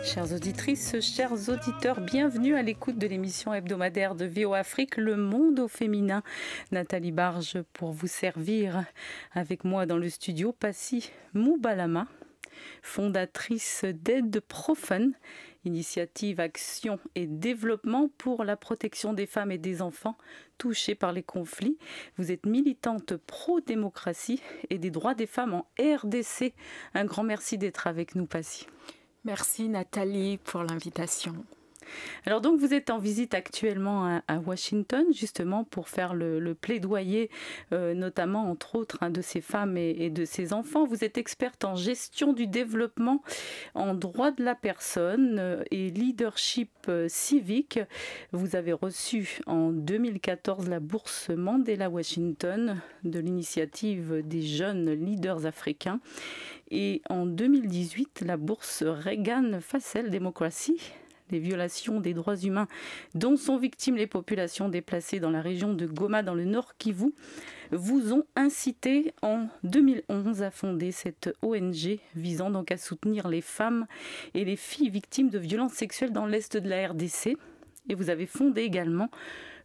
Chères auditrices, chers auditeurs, bienvenue à l'écoute de l'émission hebdomadaire de VOA Afrique, Le Monde au féminin. Nathalie Barge pour vous servir. Avec moi dans le studio, Passy Moubalama, fondatrice d'Aide Profane, initiative action et développement pour la protection des femmes et des enfants touchés par les conflits. Vous êtes militante pro-démocratie et des droits des femmes en RDC. Un grand merci d'être avec nous, Passy. Merci Nathalie pour l'invitation. Alors donc vous êtes en visite actuellement à Washington justement pour faire le plaidoyer notamment entre autres de ces femmes et de ces enfants. Vous êtes experte en gestion du développement, en droit de la personne et leadership civique. Vous avez reçu en 2014 la bourse Mandela Washington de l'initiative des jeunes leaders africains et en 2018 la bourse Reagan Facel Democracy. Les violations des droits humains dont sont victimes les populations déplacées dans la région de Goma, dans le Nord Kivu, vous ont incité en 2011 à fonder cette ONG visant donc à soutenir les femmes et les filles victimes de violences sexuelles dans l'Est de la RDC. Et vous avez fondé également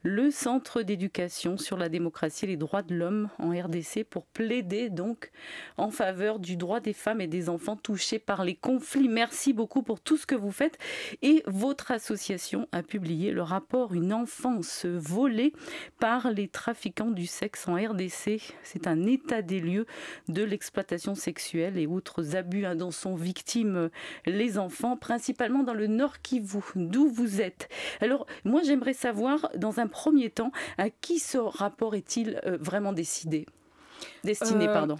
le Centre d'éducation sur la démocratie et les droits de l'homme en RDC pour plaider donc en faveur du droit des femmes et des enfants touchés par les conflits. Merci beaucoup pour tout ce que vous faites. Et votre association a publié le rapport Une enfance volée par les trafiquants du sexe en RDC. C'est un état des lieux de l'exploitation sexuelle et autres abus dont sont victimes les enfants, principalement dans le Nord Kivu, d'où vous êtes. Alors, moi j'aimerais savoir, dans un premier temps, à qui ce rapport est-il vraiment destiné, pardon.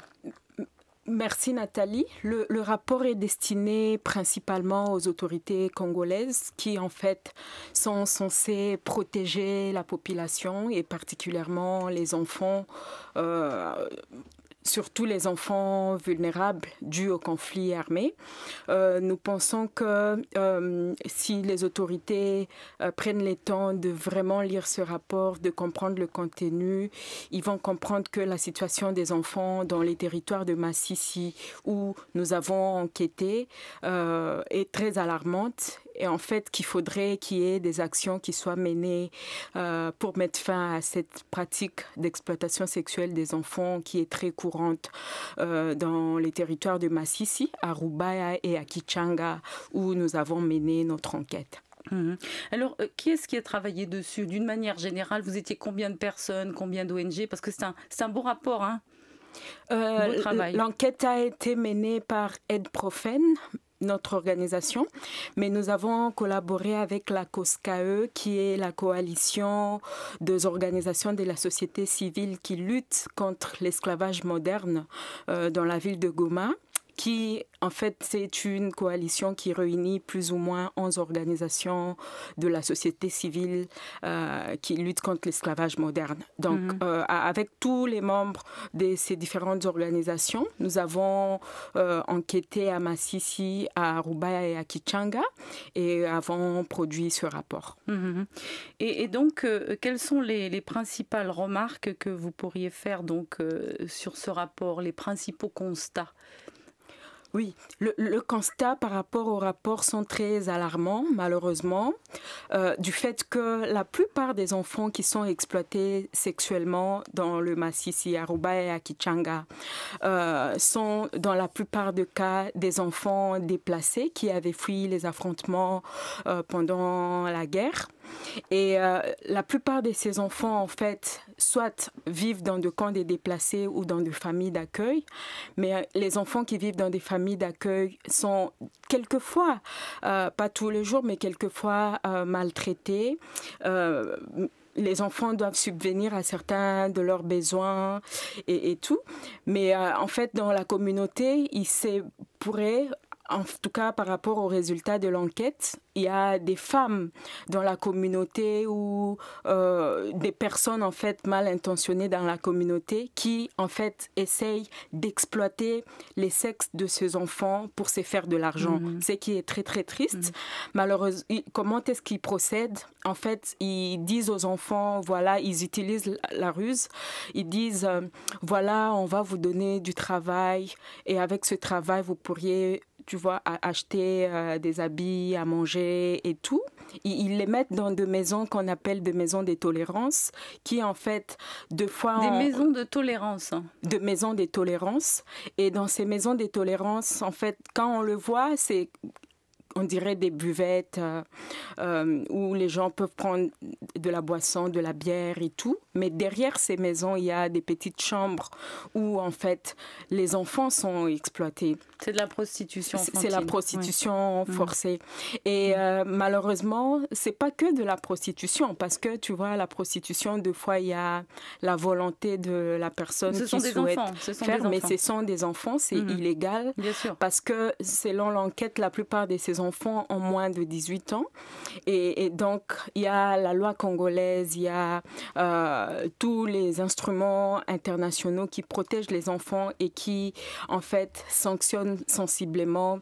Merci Nathalie. Le rapport est destiné principalement aux autorités congolaises qui en fait sont censées protéger la population et particulièrement les enfants, surtout les enfants vulnérables dus au conflit armé. Nous pensons que si les autorités prennent le temps de vraiment lire ce rapport, de comprendre le contenu, ils vont comprendre que la situation des enfants dans les territoires de Massissi où nous avons enquêté est très alarmante. Et en fait, qu'il faudrait qu'il y ait des actions qui soient menées pour mettre fin à cette pratique d'exploitation sexuelle des enfants qui est très courante dans les territoires de Massissi, à Rubaya et à Kichanga, où nous avons mené notre enquête. Alors, qui est-ce qui a travaillé dessus? D'une manière générale, vous étiez combien de personnes, combien d'ONG? Parce que c'est un beau rapport, hein? Beau travail. L'enquête a été menée par Aide Profane, notre organisation, mais nous avons collaboré avec la COSCAE, qui est la coalition des organisations de la société civile qui luttent contre l'esclavage moderne dans la ville de Goma, qui en fait c'est une coalition qui réunit plus ou moins 11 organisations de la société civile qui luttent contre l'esclavage moderne. Donc avec tous les membres de ces différentes organisations, nous avons enquêté à Massissi, à Rubaya et à Kichanga et avons produit ce rapport. Et donc, quelles sont les principales remarques que vous pourriez faire donc, sur ce rapport, les principaux constats? Oui, le constat par rapport au rapport sont très alarmants, malheureusement, du fait que la plupart des enfants qui sont exploités sexuellement dans le Massissi, à Rubaya et à Kichanga sont dans la plupart des cas des enfants déplacés qui avaient fui les affrontements pendant la guerre. Et la plupart de ces enfants, en fait, soit vivent dans des camps des déplacés ou dans des familles d'accueil, mais les enfants qui vivent dans des familles d'accueil sont quelquefois, pas tous les jours, mais quelquefois maltraités. Les enfants doivent subvenir à certains de leurs besoins et tout. Mais en fait, dans la communauté, il pourrait... En tout cas, par rapport aux résultats de l'enquête, il y a des femmes dans la communauté ou des personnes en fait mal intentionnées dans la communauté qui en fait essayent d'exploiter les sexes de ces enfants pour se faire de l'argent. Ce qui est très très triste. Malheureusement, comment est-ce qu'ils procèdent? En fait, ils disent aux enfants, voilà, ils utilisent la ruse. Ils disent, voilà, on va vous donner du travail et avec ce travail, vous pourriez tu vois, à acheter des habits, à manger et tout. Ils les mettent dans des maisons qu'on appelle des maisons des tolérances, qui en fait, deux fois... Des maisons de tolérance. De maisons des tolérances. Et dans ces maisons des tolérances, en fait, quand on le voit, c'est... On dirait des buvettes où les gens peuvent prendre de la boisson, de la bière et tout. Mais derrière ces maisons, il y a des petites chambres où, en fait, les enfants sont exploités. C'est de la prostitution infantile. C'est la prostitution forcée. Et malheureusement, c'est pas que de la prostitution, parce que, tu vois, la prostitution, deux fois, il y a la volonté de la personne qui souhaite faire, mais ce sont des enfants, c'est illégal. Bien sûr. Parce que, selon l'enquête, la plupart de ces enfants ont moins de 18 ans. Et donc, il y a la loi congolaise, il y a tous les instruments internationaux qui protègent les enfants et qui, en fait, sanctionnent sensiblement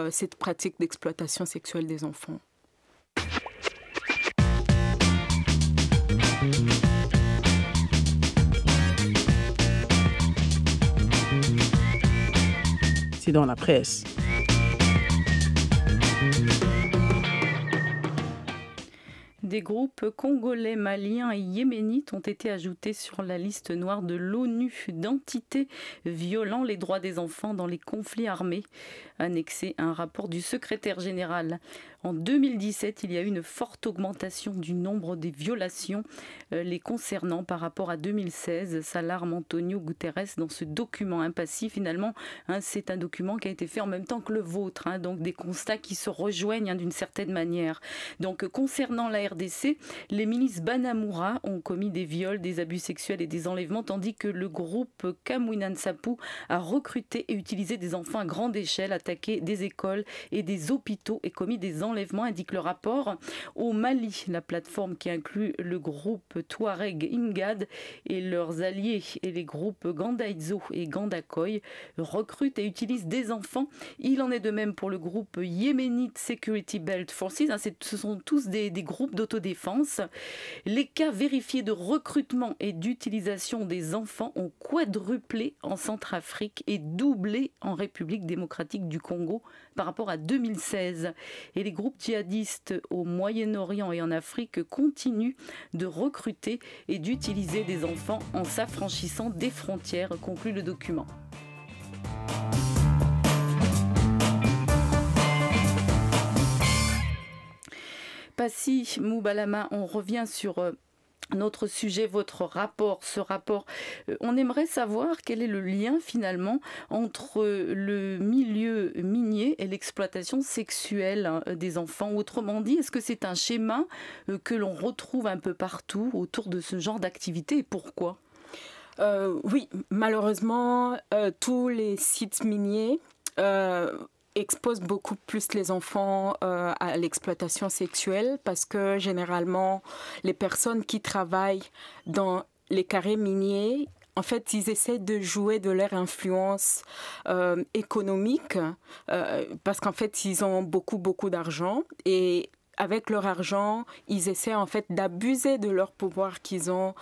cette pratique d'exploitation sexuelle des enfants. C'est dans la presse. Des groupes congolais, maliens et yéménites ont été ajoutés sur la liste noire de l'ONU d'entités violant les droits des enfants dans les conflits armés, annexé à un rapport du secrétaire général. En 2017, il y a eu une forte augmentation du nombre des violations les concernant par rapport à 2016, s'alarme Antonio Guterres dans ce document impassif. Finalement, c'est un document qui a été fait en même temps que le vôtre, donc des constats qui se rejoignent d'une certaine manière. Donc, concernant la RDC, les milices Banamura ont commis des viols, des abus sexuels et des enlèvements, tandis que le groupe Kamwina Nsapu a recruté et utilisé des enfants à grande échelle, attaqué des écoles et des hôpitaux et commis des enlèvements, indique le rapport. Au Mali, la plateforme qui inclut le groupe Touareg Ingad et leurs alliés et les groupes Gandaïzo et Gandakoy recrutent et utilisent des enfants. Il en est de même pour le groupe Yéménite Security Belt Forces. Ce sont tous des groupes d'autodéfense. Les cas vérifiés de recrutement et d'utilisation des enfants ont quadruplé en Centrafrique et doublé en République démocratique du Congo par rapport à 2016. Et les groupes djihadistes au Moyen-Orient et en Afrique continuent de recruter et d'utiliser des enfants en s'affranchissant des frontières, conclut le document. Passy Moubalama, on revient sur notre sujet, votre rapport, ce rapport. On aimerait savoir quel est le lien finalement entre le milieu minier et l'exploitation sexuelle des enfants. Autrement dit, est-ce que c'est un schéma que l'on retrouve un peu partout autour de ce genre d'activité et pourquoi ? Oui, malheureusement, tous les sites miniers expose beaucoup plus les enfants à l'exploitation sexuelle parce que généralement, les personnes qui travaillent dans les carrés miniers, en fait, ils essaient de jouer de leur influence économique parce qu'en fait, ils ont beaucoup d'argent et avec leur argent, ils essaient en fait d'abuser de leur pouvoir qu'ils ont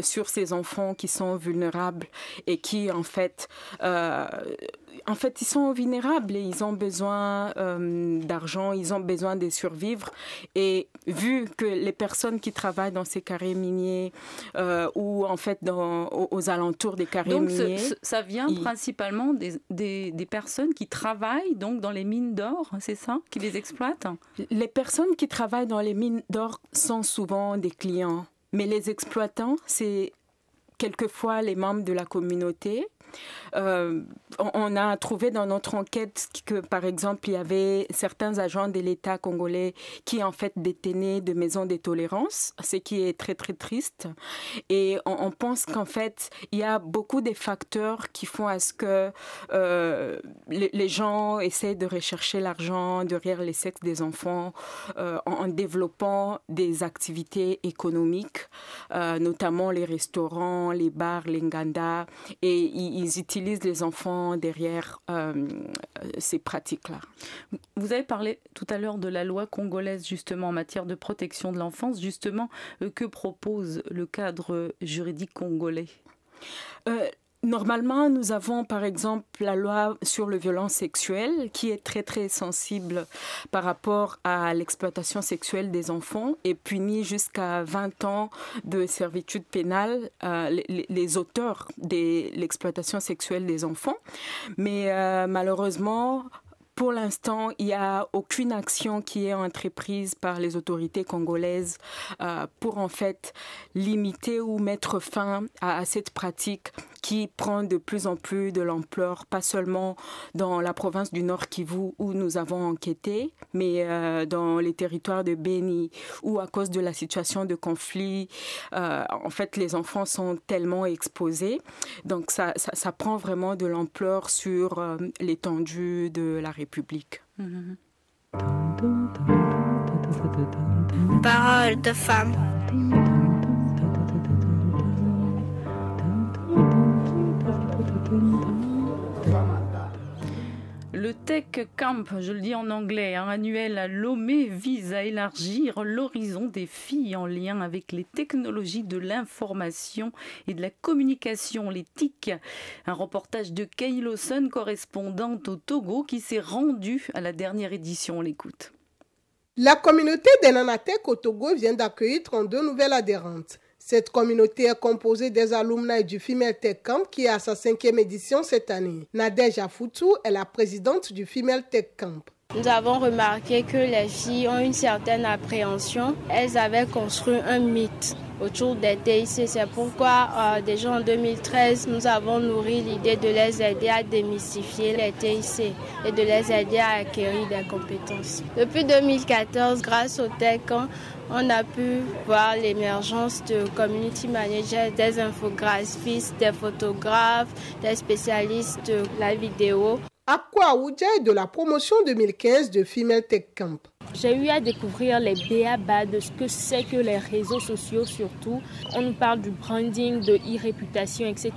sur ces enfants qui sont vulnérables et qui en fait ils sont vulnérables et ils ont besoin d'argent, ils ont besoin de survivre. Et vu que les personnes qui travaillent dans ces carrés miniers ou en fait aux alentours des carrés miniers... Donc ça vient principalement des personnes qui travaillent donc dans les mines d'or, c'est ça, qui les exploitent ? Les personnes qui travaillent dans les mines d'or sont souvent des clients, mais les exploitants, c'est quelquefois les membres de la communauté. On a trouvé dans notre enquête que, par exemple, il y avait certains agents de l'État congolais qui, en fait, détenaient de maisons de tolérance, ce qui est très, très triste. Et on pense qu'en fait, il y a beaucoup de facteurs qui font à ce que les gens essaient de rechercher l'argent derrière les sexes des enfants en développant des activités économiques, notamment les restaurants, les bars, les ngandas, et ils utilisent les enfants derrière ces pratiques-là. Vous avez parlé tout à l'heure de la loi congolaise justement en matière de protection de l'enfance. Justement, que propose le cadre juridique congolais ? Normalement, nous avons par exemple la loi sur les violences sexuelles qui est très très sensible par rapport à l'exploitation sexuelle des enfants et punit jusqu'à 20 ans de servitude pénale les auteurs de l'exploitation sexuelle des enfants. Mais malheureusement, pour l'instant, il n'y a aucune action qui est entreprise par les autorités congolaises pour en fait limiter ou mettre fin à cette pratique qui prend de plus en plus de l'ampleur, pas seulement dans la province du Nord Kivu où nous avons enquêté, mais dans les territoires de Beni où à cause de la situation de conflit, en fait les enfants sont tellement exposés. Donc ça prend vraiment de l'ampleur sur l'étendue de la République. Parole de femme. Le Tech Camp, je le dis en anglais, annuel à Lomé, vise à élargir l'horizon des filles en lien avec les technologies de l'information et de la communication, les TIC. Un reportage de Kay Lawson, correspondante au Togo, qui s'est rendue à la dernière édition. On l'écoute. La communauté des Nanatech au Togo vient d'accueillir 32 nouvelles adhérentes. Cette communauté est composée des alumni du Female Tech Camp qui est à sa 5e édition cette année. Nadège Afoutou est la présidente du Female Tech Camp. Nous avons remarqué que les filles ont une certaine appréhension. Elles avaient construit un mythe autour des TIC. C'est pourquoi déjà en 2013, nous avons nourri l'idée de les aider à démystifier les TIC et de les aider à acquérir des compétences. Depuis 2014, grâce au Tech Camp, on a pu voir l'émergence de community managers, des infographistes, des photographes, des spécialistes de la vidéo. Akwa Aoudja est de la promotion 2015 de Female Tech Camp. J'ai eu à découvrir les b.a.-ba de ce que c'est que les réseaux sociaux surtout. On nous parle du branding, de e-réputation, etc.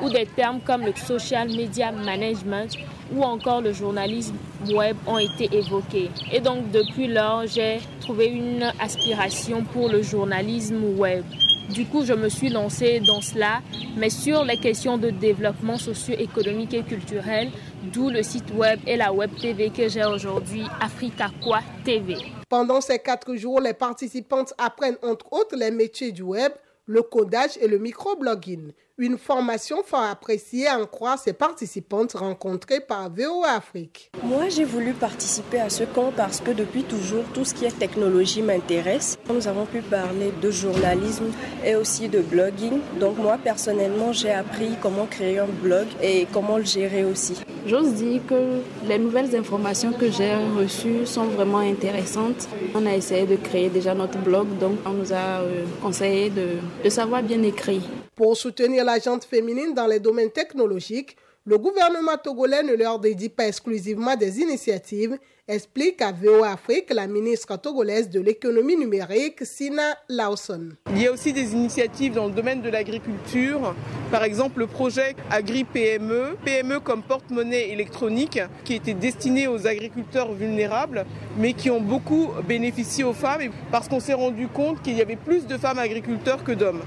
Ou des termes comme le social media management ou encore le journalisme web ont été évoqués. Et donc depuis lors, j'ai trouvé une aspiration pour le journalisme web. Du coup, je me suis lancée dans cela, mais sur les questions de développement socio-économique et culturel, d'où le site web et la web TV que j'ai aujourd'hui, Africaqua TV. Pendant ces 4 jours, les participantes apprennent entre autres les métiers du web, le codage et le microblogging. Une formation fort appréciée à en croire ces participantes rencontrées par VOA Afrique. Moi, j'ai voulu participer à ce camp parce que depuis toujours, tout ce qui est technologie m'intéresse. Nous avons pu parler de journalisme et aussi de blogging. Donc moi, personnellement, j'ai appris comment créer un blog et comment le gérer aussi. J'ose dire que les nouvelles informations que j'ai reçues sont vraiment intéressantes. On a essayé de créer déjà notre blog, donc on nous a conseillé de savoir bien écrire. Pour soutenir la gente féminine dans les domaines technologiques, le gouvernement togolais ne leur dédie pas exclusivement des initiatives, explique à VOA Afrique la ministre togolaise de l'économie numérique, Sina Lawson. Il y a aussi des initiatives dans le domaine de l'agriculture, par exemple le projet Agri-PME, PME comme porte-monnaie électronique, qui était destiné aux agriculteurs vulnérables, mais qui ont beaucoup bénéficié aux femmes, parce qu'on s'est rendu compte qu'il y avait plus de femmes agriculteurs que d'hommes.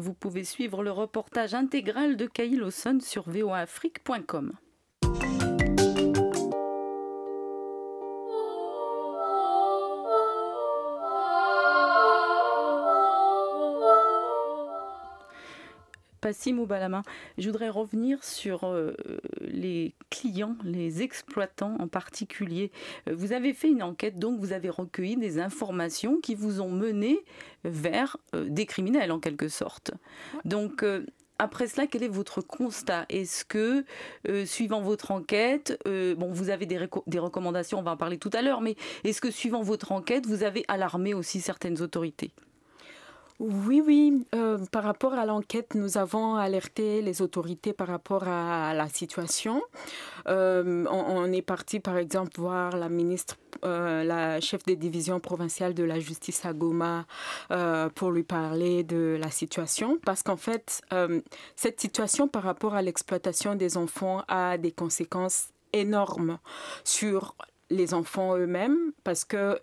Vous pouvez suivre le reportage intégral de Kay Lawson sur voaafrique.com. Passim Oubalama, je voudrais revenir sur les clients, les exploitants en particulier. Vous avez fait une enquête, donc vous avez recueilli des informations qui vous ont mené vers des criminels en quelque sorte. Donc après cela, quel est votre constat? Est-ce que, suivant votre enquête, vous avez des recommandations, on va en parler tout à l'heure, mais est-ce que suivant votre enquête, vous avez alarmé aussi certaines autorités? Oui. Par rapport à l'enquête, nous avons alerté les autorités par rapport à la situation. On est parti, par exemple, voir la ministre, la chef des divisions provinciales de la justice à Goma pour lui parler de la situation. Parce qu'en fait, cette situation par rapport à l'exploitation des enfants a des conséquences énormes sur les enfants eux-mêmes, parce que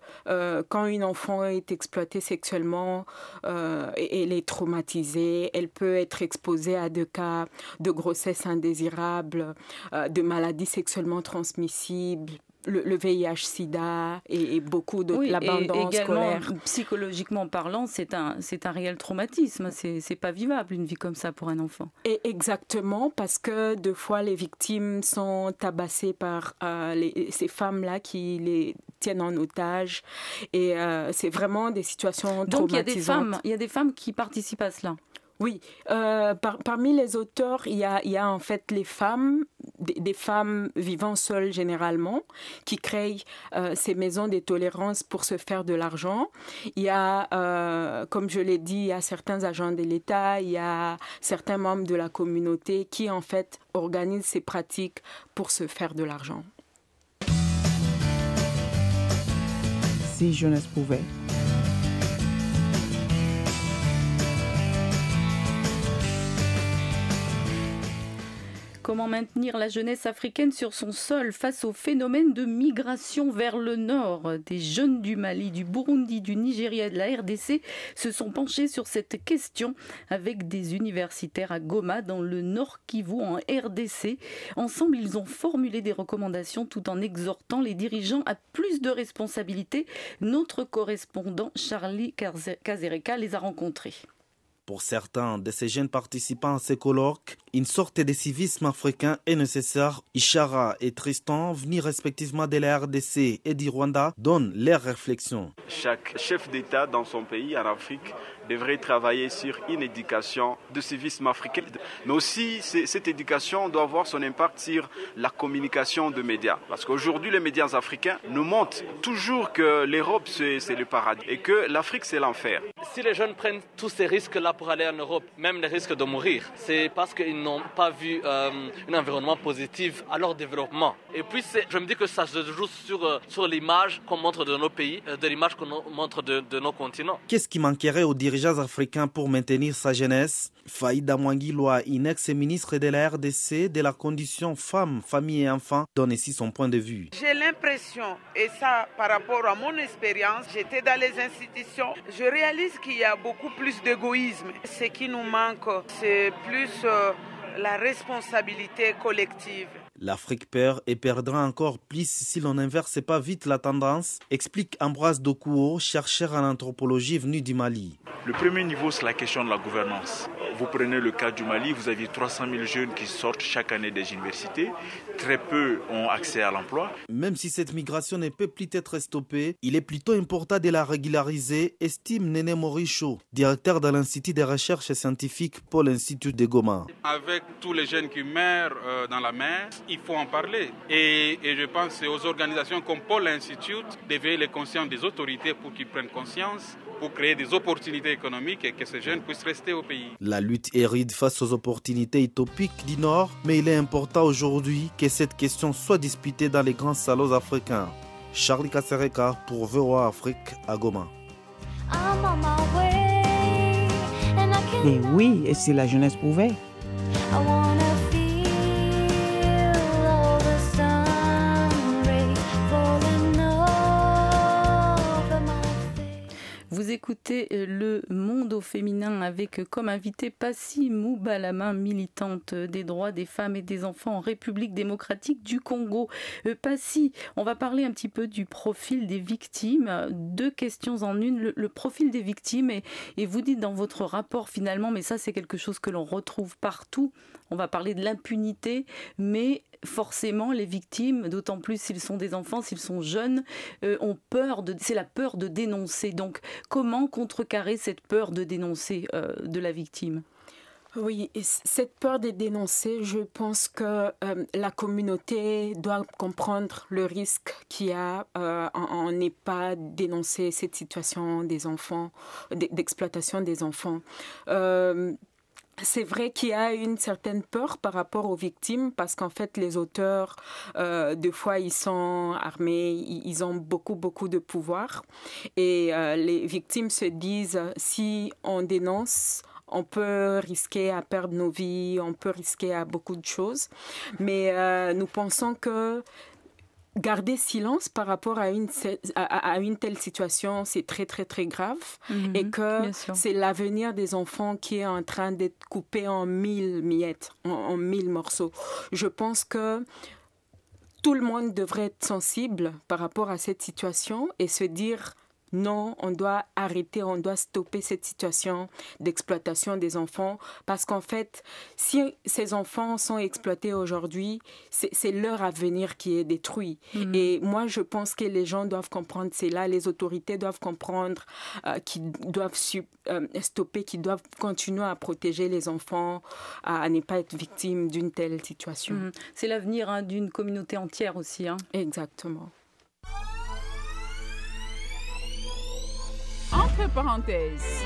quand une enfant est exploitée sexuellement, elle est traumatisée, elle peut être exposée à des cas de grossesse indésirable, de maladies sexuellement transmissibles, le VIH-Sida et beaucoup de l'abandon scolaire. Psychologiquement parlant, c'est un réel traumatisme. C'est pas vivable une vie comme ça pour un enfant. Et exactement, parce que deux fois les victimes sont tabassées par ces femmes-là qui les tiennent en otage. Et c'est vraiment des situations traumatisantes. Donc il y a des femmes qui participent à cela. Oui, parmi les auteurs, il y a en fait les femmes, des femmes vivant seules généralement, qui créent ces maisons de tolérance pour se faire de l'argent. Il y a, comme je l'ai dit, il y a certains agents de l'État, il y a certains membres de la communauté qui en fait organisent ces pratiques pour se faire de l'argent. Si jeunesse pouvait. Comment maintenir la jeunesse africaine sur son sol face au phénomène de migration vers le nord? Des jeunes du Mali, du Burundi, du Nigeria et de la RDC se sont penchés sur cette question avec des universitaires à Goma dans le Nord Kivu en RDC. Ensemble, ils ont formulé des recommandations tout en exhortant les dirigeants à plus de responsabilités. Notre correspondant Charlie Kazereka les a rencontrés. Pour certains de ces jeunes participants à ces colloques, une sorte de civisme africain est nécessaire. Ishara et Tristan, venus respectivement de la RDC et du Rwanda, donnent leurs réflexions. Chaque chef d'État dans son pays en Afrique devrait travailler sur une éducation de civisme africain. Mais aussi, cette éducation doit avoir son impact sur la communication de médias. Parce qu'aujourd'hui, les médias africains nous montrent toujours que l'Europe, c'est le paradis et que l'Afrique, c'est l'enfer. Si les jeunes prennent tous ces risques-là pour aller en Europe, même les risques de mourir, c'est parce qu'ils n'ont pas vu un environnement positif à leur développement. Et puis, je me dis que ça se joue sur l'image qu'on montre de nos pays, de l'image qu'on montre de nos continents. Qu'est-ce qui manquerait aux dirigeants africains pour maintenir sa jeunesse? Faïda Mwangiloa, une ex-ministre de la RDC de la condition femmes, famille et enfants, donne ici son point de vue. J'ai l'impression, et ça par rapport à mon expérience, j'étais dans les institutions, je réalise qu'il y a beaucoup plus d'égoïsme. Ce qui nous manque, c'est plus la responsabilité collective. L'Afrique perd et perdra encore plus si l'on n'inverse pas vite la tendance, explique Ambroise Dokuo, chercheur en anthropologie venu du Mali. Le premier niveau, c'est la question de la gouvernance. Vous prenez le cas du Mali, vous avez 300 000 jeunes qui sortent chaque année des universités. Très peu ont accès à l'emploi. Même si cette migration ne peut plus être stoppée, il est plutôt important de la régulariser, estime Néné Moricho, directeur de l'Institut de recherche scientifique Pôle Institut de Goma. Avec tous les jeunes qui meurent dans la mer, il faut en parler. Et je pense aux organisations comme Pôle Institute d'éveiller les consciences des autorités pour qu'ils prennent conscience, pour créer des opportunités économiques et que ces jeunes puissent rester au pays. La lutte est rude face aux opportunités utopiques du Nord, mais il est important aujourd'hui que cette question soit disputée dans les grands salons africains. Charlie Kasereka pour VOA Afrique à Goma. Et oui, et si la jeunesse pouvait. Vous écoutez Le Monde au féminin avec comme invitée Passy Moubalama, militante des droits des femmes et des enfants en République démocratique du Congo. Passy, on va parler un petit peu du profil des victimes. Deux questions en une. Le profil des victimes, et vous dites dans votre rapport finalement, mais ça c'est quelque chose que l'on retrouve partout, on va parler de l'impunité, mais forcément les victimes, d'autant plus s'ils sont des enfants, s'ils sont jeunes, ont peur, c'est la peur de dénoncer. Donc comment contrecarrer cette peur de dénoncer de la victime ? Oui, et cette peur de dénoncer, je pense que la communauté doit comprendre le risque qu'il y a en n'est pas dénoncer cette situation des enfants, d'exploitation des enfants. C'est vrai qu'il y a une certaine peur par rapport aux victimes parce qu'en fait, les auteurs, des fois, ils sont armés, ils ont beaucoup de pouvoir. Et les victimes se disent, si on dénonce, on peut risquer à perdre nos vies, on peut risquer à beaucoup de choses. Mais nous pensons que garder silence par rapport à une telle situation, c'est très, très, très grave. Et que c'est l'avenir des enfants qui est en train d'être coupé en 1000 miettes, en 1000 morceaux. Je pense que tout le monde devrait être sensible par rapport à cette situation et se dire non, on doit arrêter, on doit stopper cette situation d'exploitation des enfants parce qu'en fait, si ces enfants sont exploités aujourd'hui, c'est leur avenir qui est détruit. Et moi, je pense que les gens doivent comprendre, c'est là, les autorités doivent comprendre qu'ils doivent stopper, qu'ils doivent continuer à protéger les enfants, à ne pas être victimes d'une telle situation. C'est l'avenir d'une communauté entière aussi. Exactement. Entre parenthèses.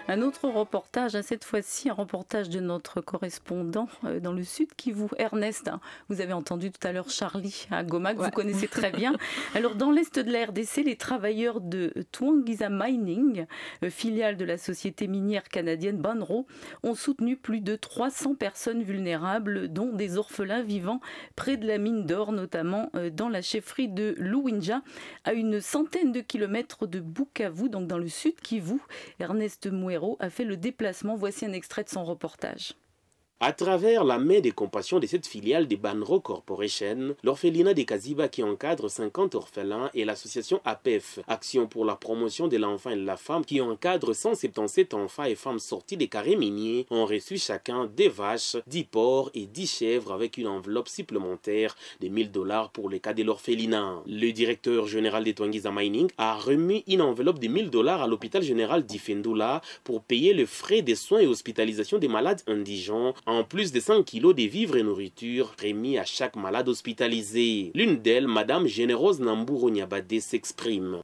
Un autre reportage, cette fois-ci un reportage de notre correspondant dans le sud Kivu, Ernest. Vous avez entendu tout à l'heure Charlie à Goma, que vous connaissez très bien. Alors dans l'est de la RDC, les travailleurs de Twangiza Mining, filiale de la société minière canadienne Banro, ont soutenu plus de 300 personnes vulnérables, dont des orphelins vivant près de la mine d'or, notamment dans la chefferie de Luwinja, à une centaine de kilomètres de Bukavu, donc dans le sud Kivu. Ernest Mouero a fait le déplacement. Voici un extrait de son reportage. À travers la main des compassions de cette filiale de Banro Corporation, l'orphelinat de Kaziba qui encadre 50 orphelins et l'association APEF, Action pour la promotion de l'enfant et de la femme, qui encadre 177 enfants et femmes sortis des carrés miniers, ont reçu chacun 10 vaches, 10 porcs et 10 chèvres avec une enveloppe supplémentaire de $1000 pour le cas de l'orphelinat. Le directeur général de Twangiza Mining a remis une enveloppe de $1000 à l'hôpital général d'Ifendula pour payer les frais de soins et hospitalisation des malades indigents, en plus de 100 kilos de vivres et nourriture remis à chaque malade hospitalisé. L'une d'elles, Madame Générose Namburo Nyabade, s'exprime.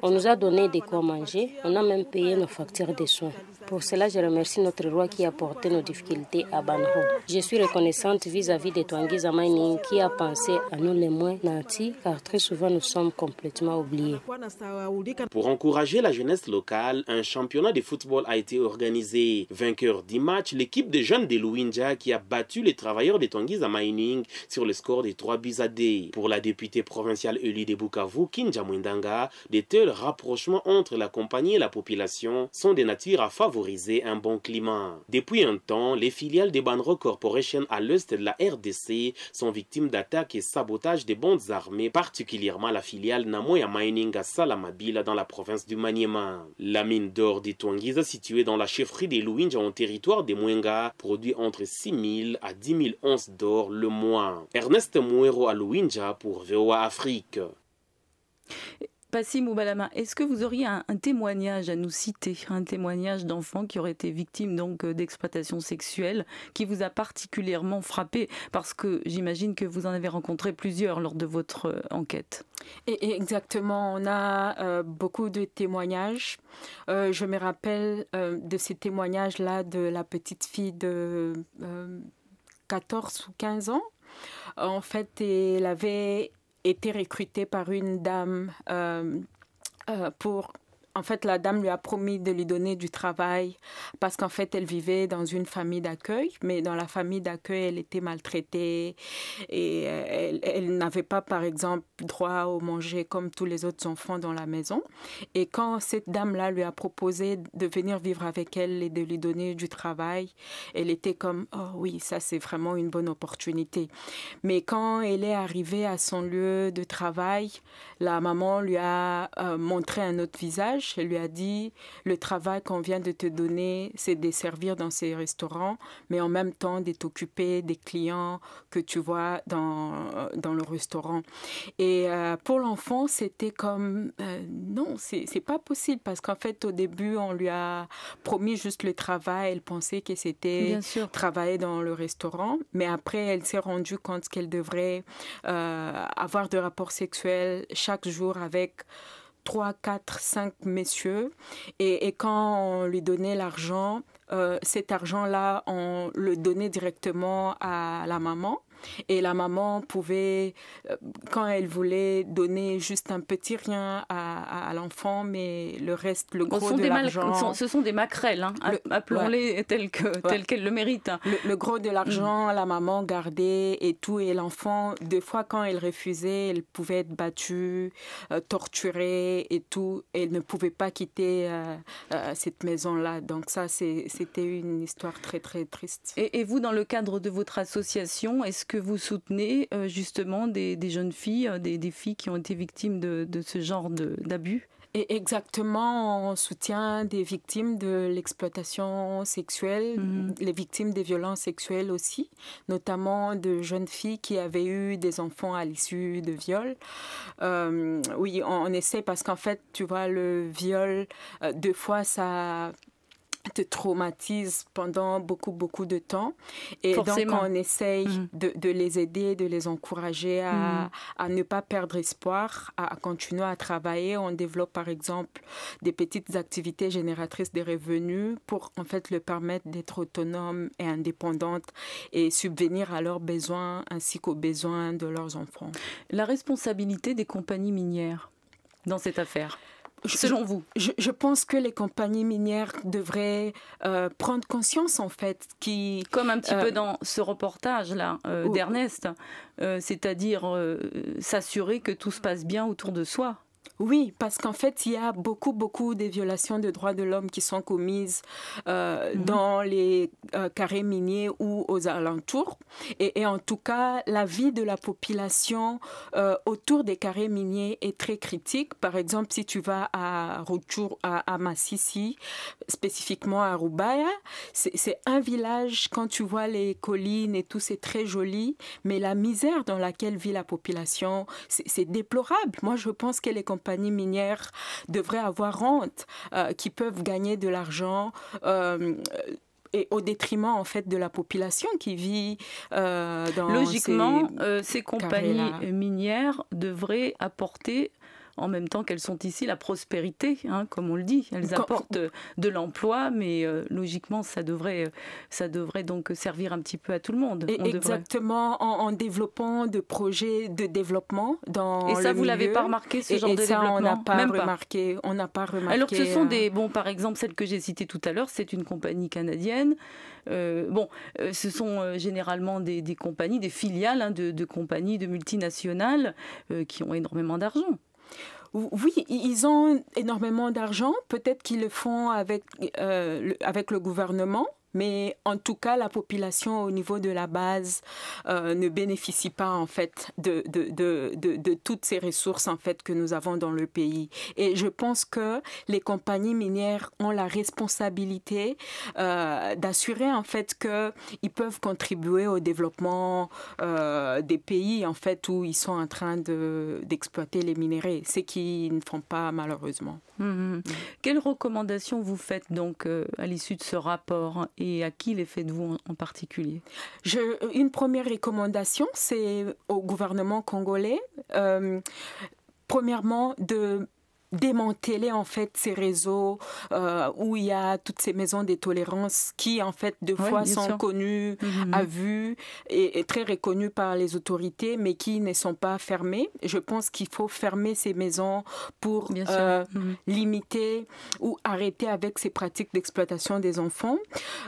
On nous a donné de quoi manger, on a même payé nos factures de soins. Pour cela, je remercie notre roi qui a porté nos difficultés à Banro. Je suis reconnaissante vis-à-vis de Twangiza Mining qui a pensé à nous les moins nantis, car très souvent nous sommes complètement oubliés. Pour encourager la jeunesse locale, un championnat de football a été organisé. Vainqueur du match, l'équipe de jeunes de Luwinja qui a battu les travailleurs de Twangiza Mining sur le score de 3-2. Pour la députée provinciale élue de Bukavu, Kinja Mwindanga, de tels rapprochements entre la compagnie et la population sont de nature à favoriser un bon climat. Depuis un temps, les filiales de Banro Corporation à l'est de la RDC sont victimes d'attaques et sabotages des bandes armées, particulièrement la filiale Namoya Mining à Salamabila dans la province du Maniema. La mine d'or de Twangiza, située dans la chefferie de Luwinja en territoire de Mwenga, produit entre 6 000 à 10 000 onces d'or le mois. Ernest Mouero à Luwinja pour VOA Afrique. Passim Moubalama, est-ce que vous auriez un témoignage à nous citer, un témoignage d'enfants qui auraient été victimes donc d'exploitation sexuelle, qui vous a particulièrement frappé, parce que j'imagine que vous en avez rencontré plusieurs lors de votre enquête. Et exactement, on a beaucoup de témoignages. Je me rappelle de ces témoignages-là de la petite fille de 14 ou 15 ans. En fait, elle avait été recrutée par une dame pour... En fait, la dame lui a promis de lui donner du travail parce qu'en fait, elle vivait dans une famille d'accueil, mais dans la famille d'accueil, elle était maltraitée et elle n'avait pas, par exemple, droit au manger comme tous les autres enfants dans la maison. Et quand cette dame-là lui a proposé de venir vivre avec elle et de lui donner du travail, elle était comme « Oh oui, ça c'est vraiment une bonne opportunité ». Mais quand elle est arrivée à son lieu de travail, la maman lui a montré un autre visage. Elle lui a dit, le travail qu'on vient de te donner, c'est de servir dans ces restaurants, mais en même temps de t'occuper des clients que tu vois dans le restaurant. Et pour l'enfant, c'était comme, non, c'est pas possible, parce qu'en fait, au début, on lui a promis juste le travail. Elle pensait que c'était travailler dans le restaurant, mais après, elle s'est rendue compte qu'elle devrait avoir des rapports sexuels chaque jour avec 3, 4, 5 messieurs. Et quand on lui donnait l'argent, cet argent-là, on le donnait directement à la maman. et la maman pouvait, quand elle voulait, donner juste un petit rien à l'enfant, mais le reste, le gros de l'argent... Ce sont des maquerelles, hein, appelons-les telles qu'elles le méritent. Le gros de l'argent, la maman gardait et tout, et l'enfant, des fois, quand elle refusait, elle pouvait être battue, torturée et tout, et elle ne pouvait pas quitter cette maison-là. Donc ça, c'était une histoire très, très triste. Et vous, dans le cadre de votre association, est-ce que vous soutenez justement des jeunes filles, des filles qui ont été victimes de ce genre d'abus ? Et exactement, on soutient des victimes de l'exploitation sexuelle, les victimes des violences sexuelles aussi, notamment de jeunes filles qui avaient eu des enfants à l'issue de viols. Oui, on essaie parce qu'en fait, tu vois, le viol, deux fois, ça te traumatise pendant beaucoup de temps. Et forcément. Donc, on essaye de les aider, de les encourager à ne pas perdre espoir, à continuer à travailler. On développe, par exemple, des petites activités génératrices de revenus pour, en fait, leur permettre d'être autonomes et indépendantes et subvenir à leurs besoins ainsi qu'aux besoins de leurs enfants. La responsabilité des compagnies minières dans cette affaire, selon vous? Je pense que les compagnies minières devraient prendre conscience, en fait, comme un petit peu dans ce reportage-là d'Ernest, c'est-à-dire s'assurer que tout se passe bien autour de soi. Oui, parce qu'en fait, il y a beaucoup de violations de droits de l'homme qui sont commises dans les carrés miniers ou aux alentours. Et en tout cas, la vie de la population autour des carrés miniers est très critique. Par exemple, si tu vas à Rutshuru, à Masisi, spécifiquement à Rubaya, c'est un village, quand tu vois les collines et tout, c'est très joli. Mais la misère dans laquelle vit la population, c'est déplorable. Moi, je pense que les compagnies minières devraient avoir honte, qui peuvent gagner de l'argent et au détriment, en fait, de la population qui vit dans logiquement, ces compagnies minières devraient apporter, en même temps qu'elles sont ici, la prospérité, hein, comme on le dit. Elles apportent de l'emploi, mais logiquement, ça devrait donc servir un petit peu à tout le monde. Exactement, en développant de projets de développement dans le milieu. Et ça, vous ne l'avez pas remarqué, ce genre de développement? On n'a pas remarqué. Alors que ce sont par exemple, celle que j'ai citée tout à l'heure, c'est une compagnie canadienne. Ce sont généralement des compagnies, des filiales, hein, de compagnies, de multinationales qui ont énormément d'argent. Oui, ils ont énormément d'argent. Peut-être qu'ils le font avec le gouvernement. Mais en tout cas, la population au niveau de la base ne bénéficie pas, en fait, de toutes ces ressources, en fait, que nous avons dans le pays. Et je pense que les compagnies minières ont la responsabilité d'assurer, en fait, qu'ils peuvent contribuer au développement des pays, en fait, où ils sont en train d'exploiter les minerais, ce qu'ils ne font pas, malheureusement. Quelles recommandations vous faites, donc, à l'issue de ce rapport, et à qui les faites-vous en particulier? Une première recommandation, c'est au gouvernement congolais. Premièrement, de démanteler, en fait, ces réseaux où il y a toutes ces maisons de tolérance qui, en fait, deux fois sont connues à vue et très reconnues par les autorités, mais qui ne sont pas fermées. Je pense qu'il faut fermer ces maisons pour limiter ou arrêter avec ces pratiques d'exploitation des enfants.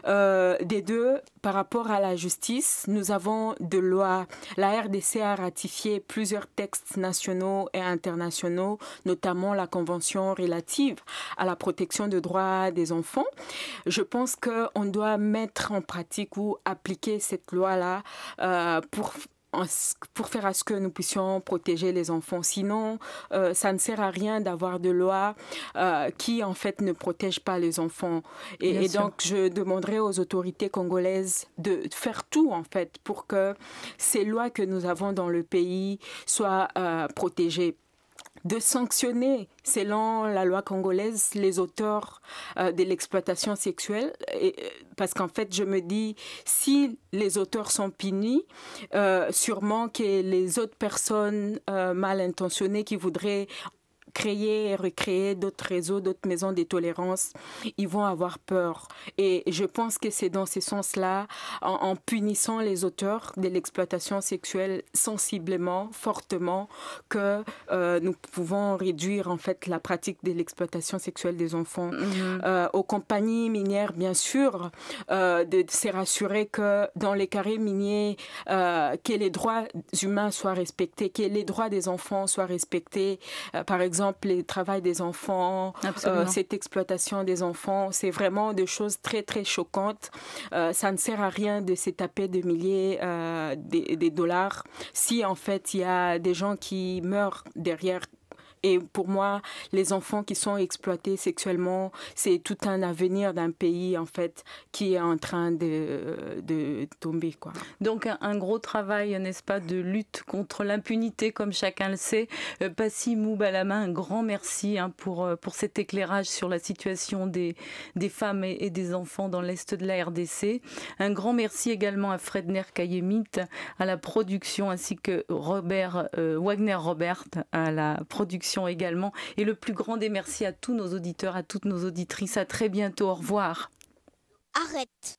Des deux, par rapport à la justice, nous avons de lois. La RDC a ratifié plusieurs textes nationaux et internationaux, notamment la Convention relative à la protection des droits des enfants. Je pense qu'on doit mettre en pratique ou appliquer cette loi-là pour faire à ce que nous puissions protéger les enfants. Sinon, ça ne sert à rien d'avoir de lois qui, en fait, ne protègent pas les enfants. Et donc, je demanderai aux autorités congolaises de faire tout, en fait, pour que ces lois que nous avons dans le pays soient protégées. De sanctionner, selon la loi congolaise, les auteurs de l'exploitation sexuelle. Parce qu'en fait, je me dis, si les auteurs sont punis, sûrement que les autres personnes mal intentionnées qui voudraient créer et recréer d'autres réseaux, d'autres maisons de tolérance, ils vont avoir peur. Et je pense que c'est dans ce sens-là, en punissant les auteurs de l'exploitation sexuelle sensiblement, fortement, que nous pouvons réduire en fait la pratique de l'exploitation sexuelle des enfants. Aux compagnies minières, bien sûr, de se rassurer que dans les carrés miniers, que les droits humains soient respectés, que les droits des enfants soient respectés. Par exemple, le travail des enfants, cette exploitation des enfants, c'est vraiment des choses très, très choquantes. Ça ne sert à rien de se taper de milliers de dollars si, en fait, il y a des gens qui meurent derrière. Et pour moi, les enfants qui sont exploités sexuellement, c'est tout un avenir d'un pays, en fait, qui est en train de tomber, quoi. Donc, un gros travail, n'est-ce pas, de lutte contre l'impunité, comme chacun le sait. Passy Moubalama, un grand merci pour cet éclairage sur la situation des femmes et des enfants dans l'Est de la RDC. Un grand merci également à Fredner Kayemit, à la production, ainsi que Wagner Robert, à la production également. Et le plus grand des merci à tous nos auditeurs, à toutes nos auditrices. À très bientôt. Au revoir. Arrête.